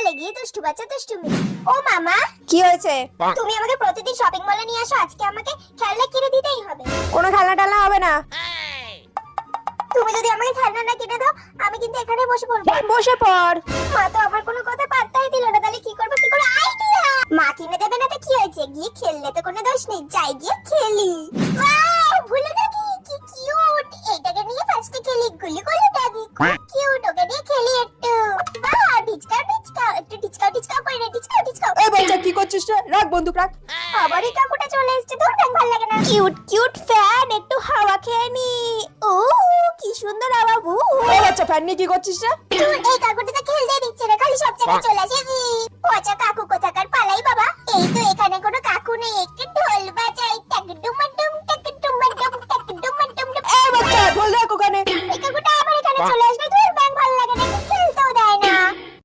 মলে গিয়ে দুষ্টু বাচ্চা দুষ্টুমি। ও মামা, কি হয়েছে? তুমি আমাকে প্রতিদিন শপিং মলে নিয়ে আসো, আজকে আমাকে খেলনা কিনে দিতেই হবে। কোনো খেলনা টালনা হবে না। তুমি যদি আমাকে খেলনা না কিনে দাও, আমি কিন্তু এখানে বসে পড়বো। বসে পড়। মা তো আমার কোনো কথা পাত্তাই দিল না, তাহলে কি করবো? কি করে আইডিয়া! মা কিনে দেবে না তো কি হয়েছে, গিয়ে খেললে তো কোনো দোষ নেই, যাই গিয়ে খেলি। ওয়াও, ভুলে নাকি কি কিউট! এটাকে নিয়ে ফার্স্টে খেলি, গুলি গুলি ডাগি, খুব কিউট। ওকে নিয়ে খেলি একটু। বাহ, টিচকাও টিচকাও, একটু টিচকাও টিচকাও করে রে, টিচকাও টিচকাও। এই বাচ্চা কি করছিস রে? রাখ বন্দুক রাখ। আবার এই কাকুটা চলে এসেছে, তোর ব্যাং ভালো লাগে না। কিউট কিউট ফ্যান, একটু হাওয়া খেয়ে নি। ও কি সুন্দর হাওয়া বু। এই বাচ্চা ফ্যান নিয়ে কি করছিস রে? এই কাকুটা তো খেলতে দিচ্ছে না, খালি সব জায়গায় চলে আসে। পচা কাকু